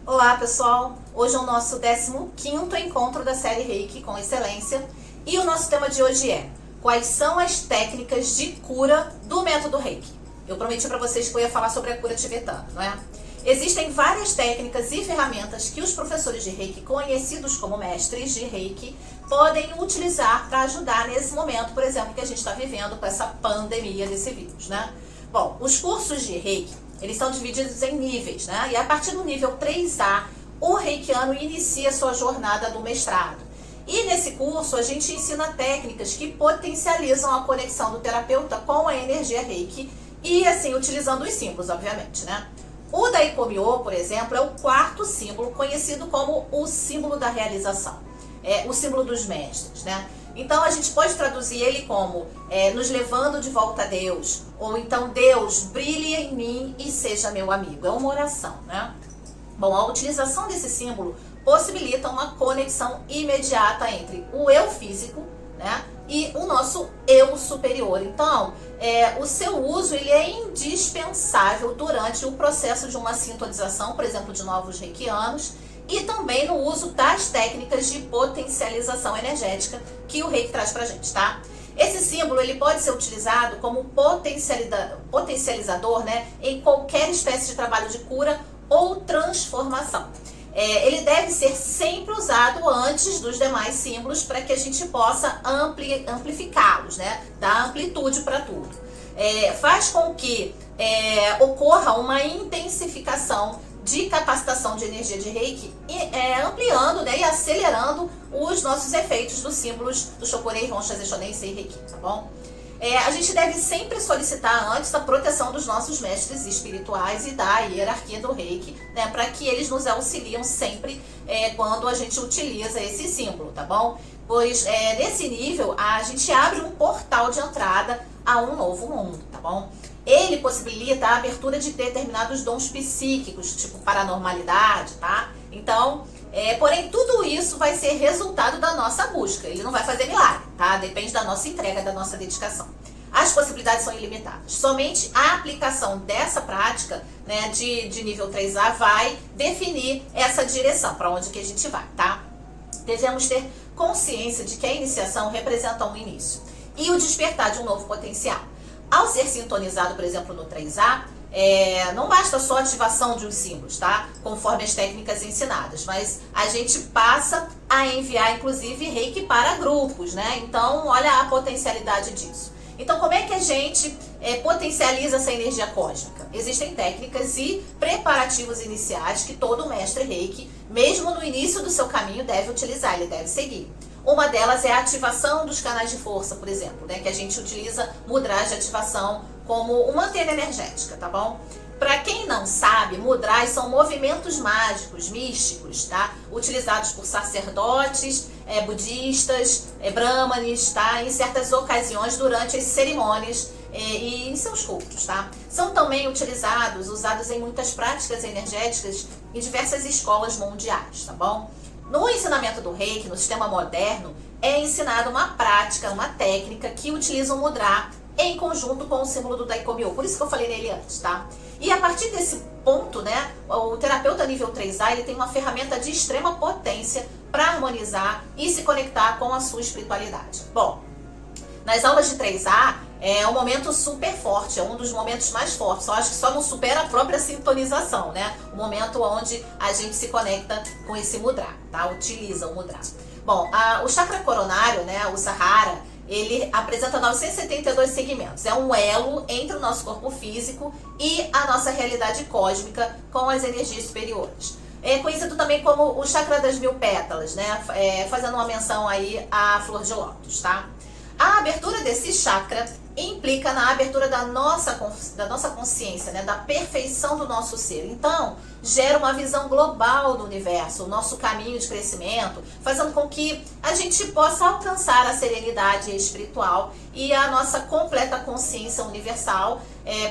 Olá pessoal, hoje é o nosso 15º encontro da série Reiki com Excelência e o nosso tema de hoje é: quais são as técnicas de cura do método Reiki? Eu prometi para vocês que eu ia falar sobre a cura tibetana, não é? Existem várias técnicas e ferramentas que os professores de Reiki, conhecidos como mestres de Reiki, podem utilizar para ajudar nesse momento, por exemplo, que a gente está vivendo com essa pandemia desse vírus, né? Bom, os cursos de Reiki, eles são divididos em níveis, né? E a partir do nível 3A, o reikiano inicia sua jornada do mestrado. E nesse curso, a gente ensina técnicas que potencializam a conexão do terapeuta com a energia Reiki e, assim, utilizando os símbolos, obviamente, né? O Daikomyo, por exemplo, é o quarto símbolo, conhecido como o símbolo da realização. É o símbolo dos mestres, né? Então a gente pode traduzir ele como nos levando de volta a Deus, ou então Deus, brilhe em mim e seja meu amigo. É uma oração, né? Bom, a utilização desse símbolo possibilita uma conexão imediata entre o eu físico, né, e o nosso eu superior. Então, o seu uso ele é indispensável durante o processo de uma sintonização, por exemplo, de novos reikianos, e também no uso das técnicas de potencialização energética que o Reiki traz pra gente, tá? Esse símbolo ele pode ser utilizado como potencializador, né, em qualquer espécie de trabalho de cura ou transformação. Ele deve ser sempre usado antes dos demais símbolos para que a gente possa amplificá-los, né, dar amplitude para tudo. Faz com que ocorra uma intensificação de capacitação de energia de Reiki, ampliando, né, e acelerando os nossos efeitos dos símbolos do Shokurei, Honsha, Zeishonen, Sei, Reiki, tá bom? A gente deve sempre solicitar antes a proteção dos nossos mestres espirituais e da hierarquia do Reiki, né, para que eles nos auxiliem sempre quando a gente utiliza esse símbolo, tá bom? Pois nesse nível a gente abre um portal de entrada a um novo mundo, tá bom? Ele possibilita a abertura de determinados dons psíquicos, tipo paranormalidade, tá? Então, porém, tudo isso vai ser resultado da nossa busca. Ele não vai fazer milagre, tá? Depende da nossa entrega, da nossa dedicação. As possibilidades são ilimitadas. Somente a aplicação dessa prática, né, de nível 3A vai definir essa direção, para onde que a gente vai, tá? Devemos ter consciência de que a iniciação representa um início e o despertar de um novo potencial. Ao ser sintonizado, por exemplo, no 3A, não basta só a ativação de uns símbolos, tá? Conforme as técnicas ensinadas, mas a gente passa a enviar, inclusive, Reiki para grupos, né? Então, olha a potencialidade disso. Então, como é que a gente potencializa essa energia cósmica? Existem técnicas e preparativos iniciais que todo mestre Reiki, mesmo no início do seu caminho, deve utilizar, ele deve seguir. Uma delas é a ativação dos canais de força, por exemplo, né, que a gente utiliza mudras de ativação como uma antena energética, tá bom? Para quem não sabe, mudras são movimentos mágicos, místicos, tá? Utilizados por sacerdotes, budistas, brahmanes, tá? Em certas ocasiões durante as cerimônias e em seus cultos, tá? São também usados em muitas práticas energéticas em diversas escolas mundiais, tá bom? No ensinamento do Reiki, no sistema moderno, é ensinada uma prática, uma técnica que utiliza o mudra em conjunto com o símbolo do Daikomyo. Por isso que eu falei nele antes, tá? E a partir desse ponto, né, o terapeuta nível 3A, ele tem uma ferramenta de extrema potência para harmonizar e se conectar com a sua espiritualidade. Bom, nas aulas de 3A, é um momento super forte, é um dos momentos mais fortes. Eu acho que só não supera a própria sintonização, né? O momento onde a gente se conecta com esse mudra, tá? Utiliza o mudra. Bom, o chakra coronário, né, o Sahara, ele apresenta 972 segmentos. É um elo entre o nosso corpo físico e a nossa realidade cósmica com as energias superiores. É conhecido também como o chakra das 1000 pétalas, né? Fazendo uma menção aí à flor de lótus, tá? A abertura desse chakra implica na abertura da nossa consciência, né, da perfeição do nosso ser. Então, gera uma visão global do universo, o nosso caminho de crescimento, fazendo com que a gente possa alcançar a serenidade espiritual e a nossa completa consciência universal,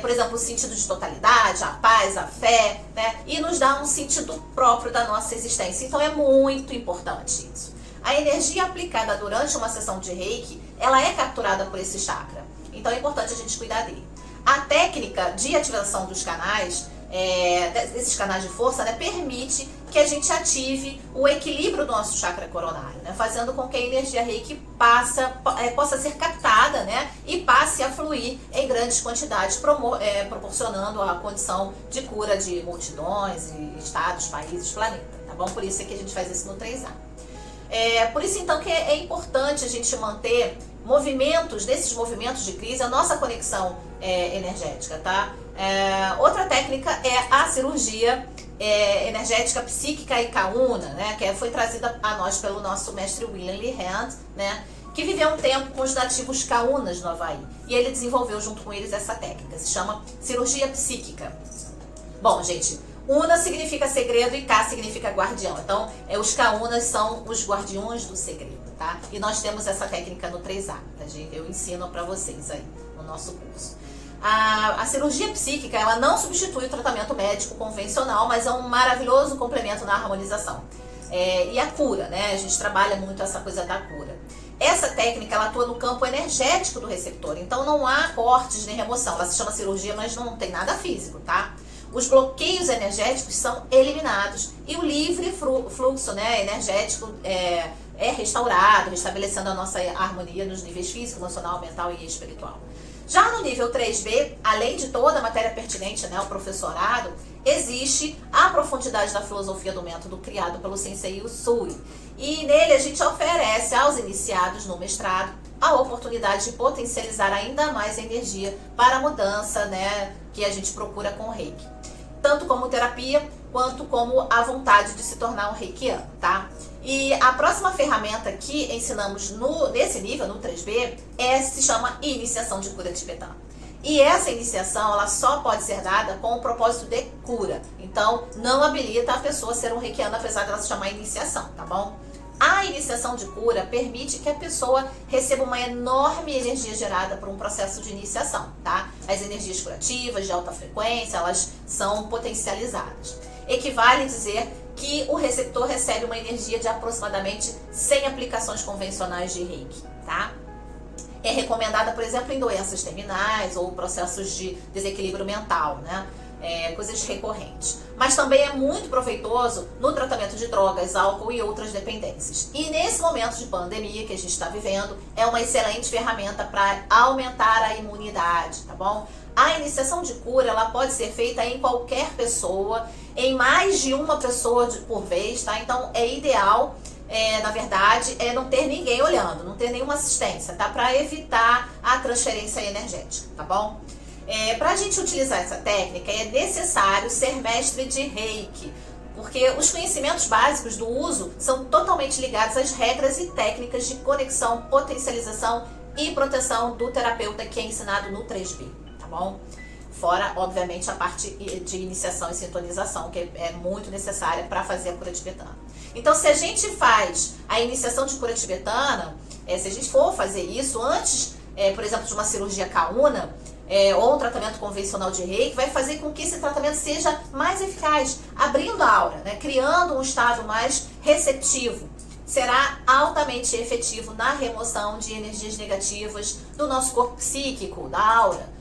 por exemplo, o sentido de totalidade, a paz, a fé, né, e nos dá um sentido próprio da nossa existência. Então, é muito importante isso. A energia aplicada durante uma sessão de Reiki, ela é capturada por esse chakra. Então é importante a gente cuidar dele. A técnica de ativação dos canais esses canais de força, né, permite que a gente ative o equilíbrio do nosso chakra coronário, né, fazendo com que a energia Reiki possa ser captada, né, e passe a fluir em grandes quantidades, proporcionando a condição de cura de multidões, estados, países, planeta, tá bom? Por isso é que a gente faz isso no 3A. Por isso então que é importante a gente manter desses movimentos de crise, a nossa conexão energética, tá? Outra técnica é a cirurgia energética psíquica e kauna, né? Que foi trazida a nós pelo nosso mestre William Lee Hand, né? Que viveu um tempo com os nativos kaunas no Havaí. E ele desenvolveu junto com eles essa técnica, se chama cirurgia psíquica. Bom, gente, Una significa segredo e Ka significa guardião. Então, os kaunas são os guardiões do segredo, tá? E nós temos essa técnica no 3A, tá, gente? Eu ensino pra vocês aí no nosso curso. A cirurgia psíquica, ela não substitui o tratamento médico convencional, mas é um maravilhoso complemento na harmonização. E a cura, né? A gente trabalha muito essa coisa da cura. Essa técnica, ela atua no campo energético do receptor, então não há cortes nem remoção. Ela se chama cirurgia, mas não tem nada físico, tá? Os bloqueios energéticos são eliminados e o livre fluxo, né, energético é restaurado, restabelecendo a nossa harmonia nos níveis físico, emocional, mental e espiritual. Já no nível 3B, além de toda a matéria pertinente, né, ao professorado, existe a profundidade da filosofia do método criado pelo Sensei Usui. E nele a gente oferece aos iniciados no mestrado a oportunidade de potencializar ainda mais a energia para a mudança, né, que a gente procura com o Reiki. Tanto como terapia, quanto como a vontade de se tornar um reikiano, tá? E a próxima ferramenta que ensinamos nesse nível, no 3B, se chama Iniciação de Cura Tibetana. E essa iniciação, ela só pode ser dada com o propósito de cura. Então, não habilita a pessoa a ser um reikiano, apesar dela se chamar iniciação, tá bom? A iniciação de cura permite que a pessoa receba uma enorme energia gerada por um processo de iniciação, tá? As energias curativas de alta frequência, elas são potencializadas. Equivale a dizer que o receptor recebe uma energia de aproximadamente 100 aplicações convencionais de Reiki, tá? É recomendada, por exemplo, em doenças terminais ou processos de desequilíbrio mental, né? Coisas recorrentes. Mas também é muito proveitoso no tratamento de drogas, álcool e outras dependências. E nesse momento de pandemia que a gente está vivendo, é uma excelente ferramenta para aumentar a imunidade, tá bom? A iniciação de cura, ela pode ser feita em qualquer pessoa, em mais de uma pessoa por vez, tá? Então é ideal, na verdade, não ter ninguém olhando, não ter nenhuma assistência, tá? Para evitar a transferência energética, tá bom? Para a gente utilizar essa técnica, é necessário ser mestre de Reiki, porque os conhecimentos básicos do uso são totalmente ligados às regras e técnicas de conexão, potencialização e proteção do terapeuta que é ensinado no 3B, tá bom? Fora, obviamente, a parte de iniciação e sintonização, que é muito necessária para fazer a cura tibetana. Então, se a gente faz a iniciação de cura tibetana, se a gente for fazer isso antes, por exemplo, de uma cirurgia kauna, ou um tratamento convencional de Reiki, vai fazer com que esse tratamento seja mais eficaz, abrindo a aura, né? Criando um estado mais receptivo. Será altamente efetivo na remoção de energias negativas do nosso corpo psíquico, da aura,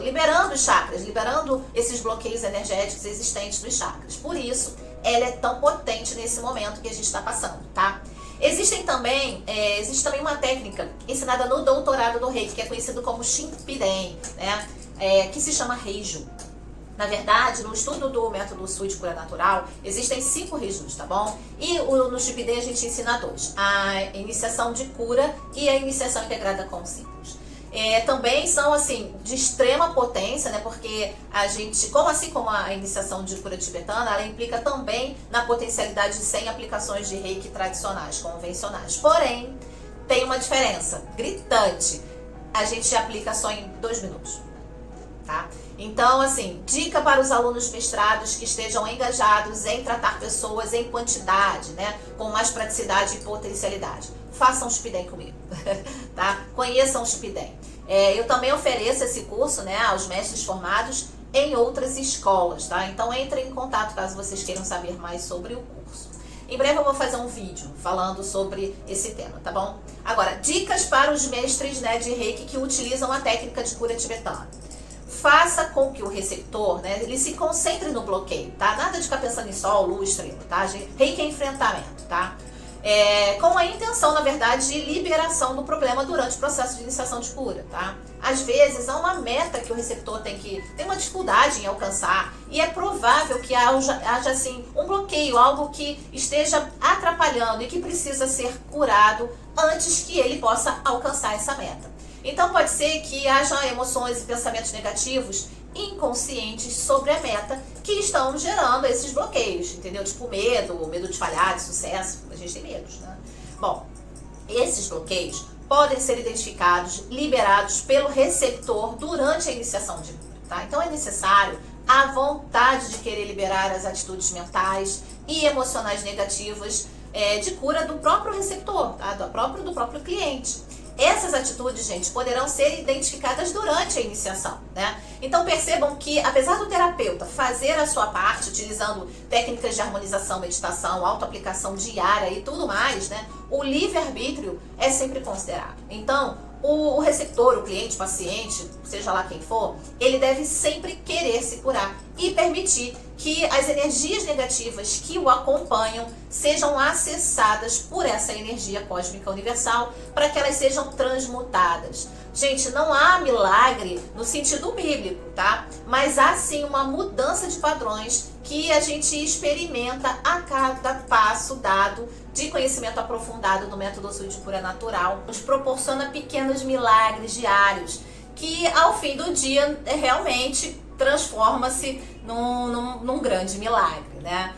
liberando os chakras, liberando esses bloqueios energéticos existentes nos chakras. Por isso, ela é tão potente nesse momento que a gente está passando, tá? Existe também uma técnica ensinada no doutorado do Reiki, que é conhecido como Shinpiden, né? Que se chama Reijo. Na verdade, no estudo do método Usui de cura natural, existem 5 Reijus, tá bom? E no Shinpiden a gente ensina 2. A iniciação de cura e a iniciação integrada com símbolos. Também são, assim, de extrema potência, né? Porque a gente, assim como a iniciação de cura tibetana, ela implica também na potencialidade de 100 aplicações de Reiki tradicionais, convencionais. Porém, tem uma diferença gritante. A gente aplica só em 2 minutos, tá? Então, assim, dica para os alunos mestrados que estejam engajados em tratar pessoas em quantidade, né? Com mais praticidade e potencialidade. Façam o Shinpiden comigo, tá? Conheçam o Shinpiden. Eu também ofereço esse curso, né, aos mestres formados em outras escolas, tá? Então entrem em contato caso vocês queiram saber mais sobre o curso. Em breve eu vou fazer um vídeo falando sobre esse tema, tá bom? Agora, dicas para os mestres, né, de Reiki que utilizam a técnica de cura tibetana. faça com que o receptor, né, ele se concentre no bloqueio, tá? Nada de ficar pensando em sol, lua, estrela, tá? Reiki é enfrentamento, tá? Com a intenção, na verdade, de liberação do problema durante o processo de iniciação de cura, tá? Às vezes, há uma meta que o receptor tem uma dificuldade em alcançar e é provável que haja assim, um bloqueio, algo que esteja atrapalhando e que precisa ser curado antes que ele possa alcançar essa meta. Então, pode ser que haja emoções e pensamentos negativos inconscientes sobre a meta que estão gerando esses bloqueios, entendeu? Tipo medo de falhar, de sucesso, a gente tem medos, né? Bom, esses bloqueios podem ser identificados, liberados pelo receptor durante a iniciação de cura, tá? Então é necessário a vontade de querer liberar as atitudes mentais e emocionais negativas de cura do próprio receptor, tá? Do próprio cliente. Essas atitudes, gente, poderão ser identificadas durante a iniciação, né? Então percebam que, apesar do terapeuta fazer a sua parte, utilizando técnicas de harmonização, meditação, autoaplicação diária e tudo mais, né? O livre-arbítrio é sempre considerado. Então, o receptor, o cliente, o paciente, seja lá quem for, ele deve sempre querer se curar e permitir que as energias negativas que o acompanham sejam acessadas por essa energia cósmica universal para que elas sejam transmutadas. Gente, não há milagre no sentido bíblico, tá? Mas há sim uma mudança de padrões que a gente experimenta a cada passo dado de conhecimento aprofundado do método Sul de cura natural. Nos proporciona pequenos milagres diários que ao fim do dia realmente transforma-se num grande milagre, né?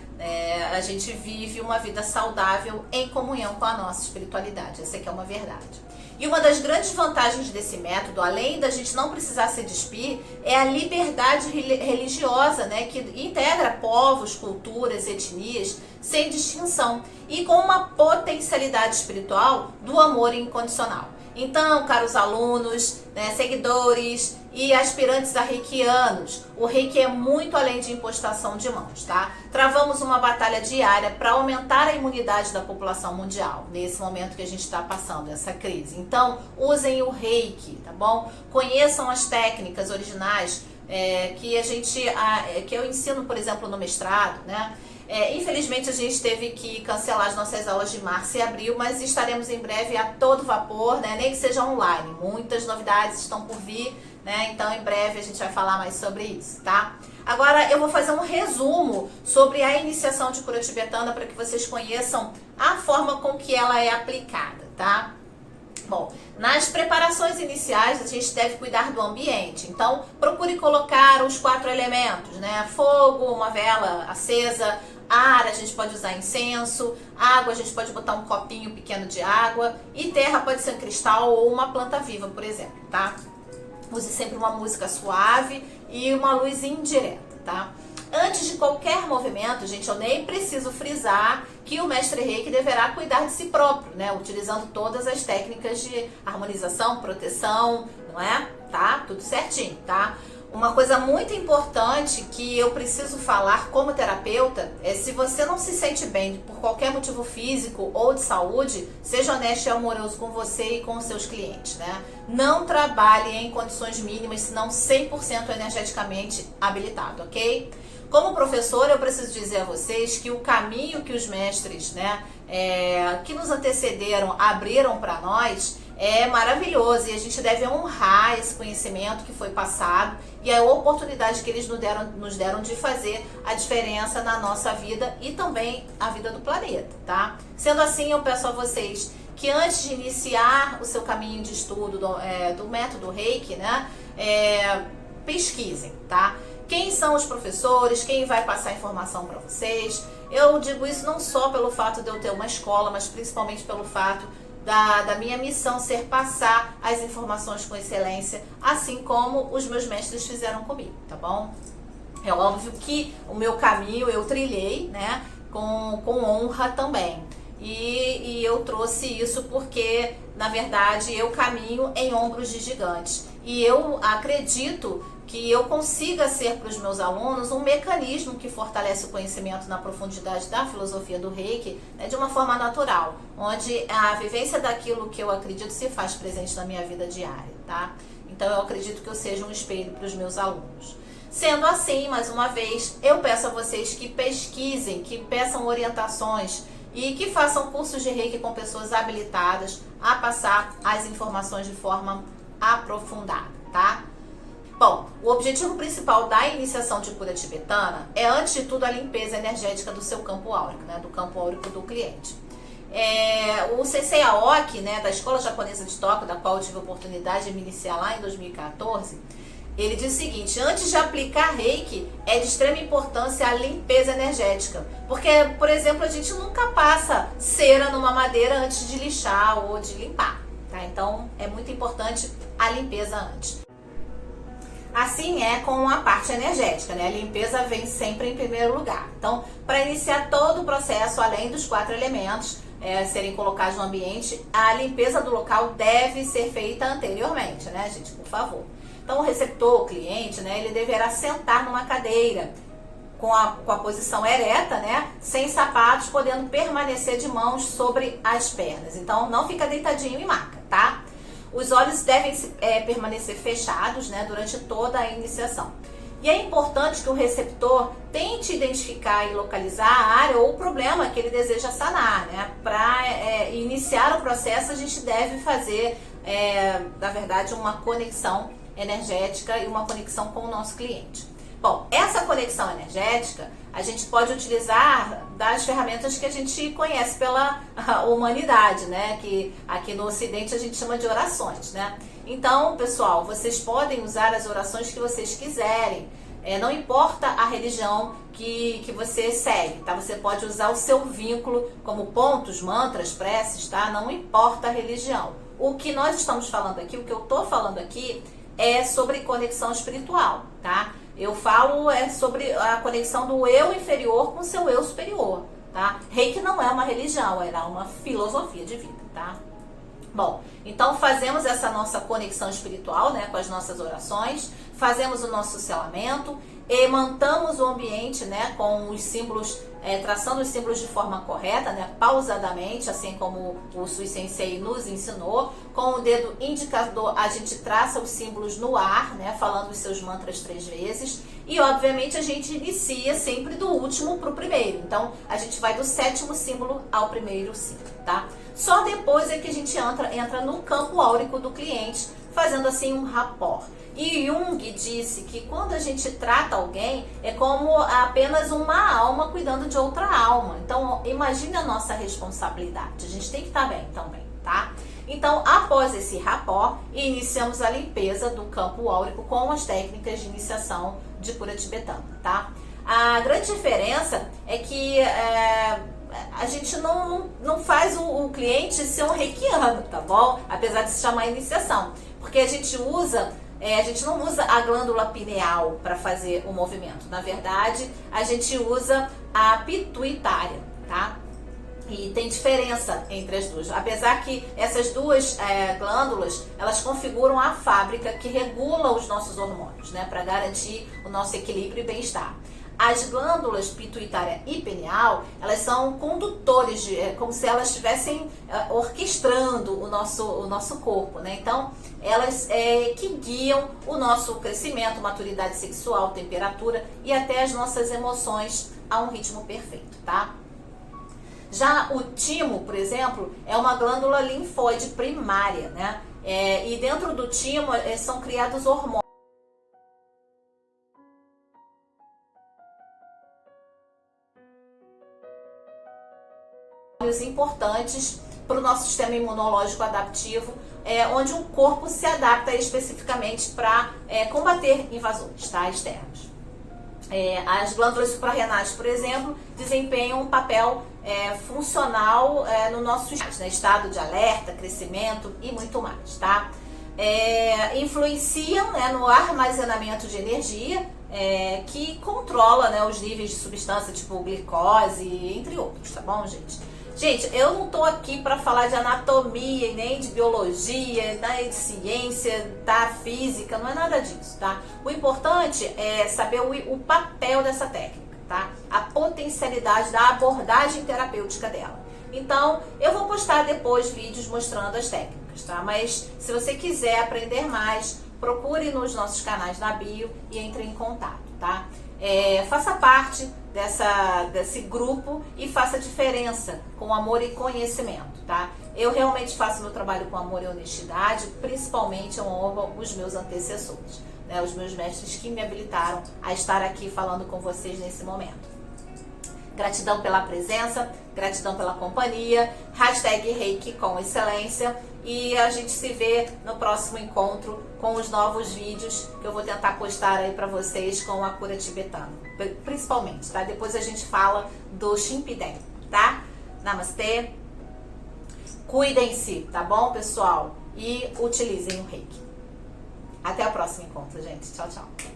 A gente vive uma vida saudável em comunhão com a nossa espiritualidade, essa aqui é uma verdade. E uma das grandes vantagens desse método, além da gente não precisar se despir, é a liberdade religiosa, né, que integra povos, culturas, etnias, sem distinção, e com uma potencialidade espiritual do amor incondicional. Então, caros alunos, né, seguidores e aspirantes a reikianos, o reiki é muito além de impostação de mãos, tá? Travamos uma batalha diária para aumentar a imunidade da população mundial, nesse momento que a gente está passando, essa crise. Então, usem o reiki, tá bom? Conheçam as técnicas originais que eu ensino, por exemplo, no mestrado, né? Infelizmente a gente teve que cancelar as nossas aulas de março e abril, mas estaremos em breve a todo vapor, né? Nem que seja online. Muitas novidades estão por vir, né? Então em breve a gente vai falar mais sobre isso, tá? Agora eu vou fazer um resumo sobre a iniciação de cura tibetana para que vocês conheçam a forma com que ela é aplicada, tá? Bom, nas preparações iniciais a gente deve cuidar do ambiente, então procure colocar os 4 elementos, né? Fogo, uma vela acesa, ar, a gente pode usar incenso, água, a gente pode botar um copinho pequeno de água, e terra pode ser um cristal ou uma planta viva, por exemplo, tá? Use sempre uma música suave e uma luz indireta, tá? Antes de qualquer movimento, gente, eu nem preciso frisar que o mestre Reiki deverá cuidar de si próprio, né? Utilizando todas as técnicas de harmonização, proteção, não é? Tá? Tudo certinho, tá? Uma coisa muito importante que eu preciso falar como terapeuta é: se você não se sente bem por qualquer motivo físico ou de saúde, seja honesto e amoroso com você e com os seus clientes, né? Não trabalhe em condições mínimas, senão 100% energeticamente habilitado, ok? Como professor, eu preciso dizer a vocês que o caminho que os mestres, né, que nos antecederam abriram para nós é maravilhoso, e a gente deve honrar esse conhecimento que foi passado e a oportunidade que eles nos deram de fazer a diferença na nossa vida e também a vida do planeta, tá? Sendo assim, eu peço a vocês que antes de iniciar o seu caminho de estudo do método Reiki, né, pesquisem, tá? Quem são os professores, quem vai passar informação para vocês. Eu digo isso não só pelo fato de eu ter uma escola, mas principalmente pelo fato da minha missão ser passar as informações com excelência, assim como os meus mestres fizeram comigo, tá bom? É óbvio que o meu caminho eu trilhei, né, com honra também. E eu trouxe isso porque, na verdade, eu caminho em ombros de gigantes. E eu acredito que eu consiga ser para os meus alunos um mecanismo que fortalece o conhecimento na profundidade da filosofia do Reiki, né, de uma forma natural, onde a vivência daquilo que eu acredito se faz presente na minha vida diária, tá? Então eu acredito que eu seja um espelho para os meus alunos. Sendo assim, mais uma vez, eu peço a vocês que pesquisem, que peçam orientações e que façam cursos de Reiki com pessoas habilitadas a passar as informações de forma aprofundada, tá? Bom, o objetivo principal da iniciação de cura tibetana é, antes de tudo, a limpeza energética do seu campo áurico, né, do campo áurico do cliente. O Sensei Aoki, né, da Escola Japonesa de Tóquio, da qual eu tive a oportunidade de me iniciar lá em 2014, ele diz o seguinte: antes de aplicar Reiki, é de extrema importância a limpeza energética. Porque, por exemplo, a gente nunca passa cera numa madeira antes de lixar ou de limpar, tá? Então, é muito importante a limpeza antes. Assim é com a parte energética, né? A limpeza vem sempre em primeiro lugar. Então, para iniciar todo o processo, além dos 4 elementos serem colocados no ambiente, a limpeza do local deve ser feita anteriormente, né, gente? Por favor. Então, o receptor, o cliente, né, ele deverá sentar numa cadeira com a posição ereta, né, sem sapatos, podendo permanecer de mãos sobre as pernas. Então, não fica deitadinho em maca, tá? Os olhos devem permanecer fechados, né, durante toda a iniciação. E é importante que o receptor tente identificar e localizar a área ou o problema que ele deseja sanar, né? Para iniciar o processo, a gente deve fazer, na verdade, uma conexão energética e uma conexão com o nosso cliente. Bom, essa conexão energética a gente pode utilizar das ferramentas que a gente conhece pela humanidade, né? Que aqui no Ocidente a gente chama de orações, né? Então, pessoal, vocês podem usar as orações que vocês quiserem. Não importa a religião que você segue, tá? Você pode usar o seu vínculo como pontos, mantras, preces, tá? Não importa a religião. O que nós estamos falando aqui, o que eu tô falando aqui é sobre conexão espiritual, tá? Eu falo sobre a conexão do eu inferior com o seu eu superior, tá? Reiki não é uma religião, é uma filosofia de vida, tá? Bom, então fazemos essa nossa conexão espiritual, né, com as nossas orações, fazemos o nosso selamento, mantamos o ambiente, né, com os símbolos, traçando os símbolos de forma correta, né, pausadamente, assim como o Sui Sensei nos ensinou. Com o dedo indicador a gente traça os símbolos no ar, né, falando os seus mantras 3 vezes. E obviamente a gente inicia sempre do último para o primeiro. Então a gente vai do 7º símbolo ao primeiro símbolo, tá? Só depois é que a gente entra no campo áurico do cliente, fazendo assim um rapport. E Jung disse que quando a gente trata alguém, é como apenas uma alma cuidando de outra alma. Então, imagine a nossa responsabilidade. A gente tem que estar bem também, tá? Então, após esse rapport, iniciamos a limpeza do campo áurico com as técnicas de iniciação de cura tibetana, tá? A grande diferença é que a gente não faz o cliente ser um reikiano, tá bom? Apesar de se chamar iniciação. Porque a gente não usa a glândula pineal para fazer o movimento. Na verdade, a gente usa a pituitária, tá? E tem diferença entre as duas. Apesar que essas duas glândulas, elas configuram a fábrica que regula os nossos hormônios, né? Para garantir o nosso equilíbrio e bem-estar. As glândulas pituitária e pineal, elas são condutores, como se elas estivessem orquestrando o nosso corpo, né? Então, elas que guiam o nosso crescimento, maturidade sexual, temperatura e até as nossas emoções a um ritmo perfeito, tá? Já o timo, por exemplo, é uma glândula linfóide primária, né? E dentro do timo são criados hormônios importantes para o nosso sistema imunológico adaptivo, onde o corpo se adapta especificamente para combater invasores, tá, externos. As glândulas suprarrenais, por exemplo, desempenham um papel funcional no nosso estado de alerta, crescimento e muito mais, tá? Influenciam, né, no armazenamento de energia, que controla, né, os níveis de substância tipo glicose, entre outros, tá bom, gente? Gente, eu não tô aqui para falar de anatomia, nem de biologia, nem de ciência, da física, não é nada disso, tá? O importante é saber o papel dessa técnica, tá? A potencialidade da abordagem terapêutica dela. Então, eu vou postar depois vídeos mostrando as técnicas, tá? Mas se você quiser aprender mais, procure nos nossos canais na bio e entre em contato, tá? Faça parte desse grupo e faça diferença com amor e conhecimento, tá? Eu realmente faço meu trabalho com amor e honestidade, principalmente eu honro os meus antecessores, né? Os meus mestres que me habilitaram a estar aqui falando com vocês nesse momento. Gratidão pela presença, gratidão pela companhia, #Reiki com excelência, e a gente se vê no próximo encontro com os novos vídeos que eu vou tentar postar aí pra vocês com a cura tibetana, principalmente, tá? Depois a gente fala do Shinpiden, tá? Namastê, cuidem-se, tá bom, pessoal? E utilizem o Reiki. Até o próximo encontro, gente. Tchau, tchau.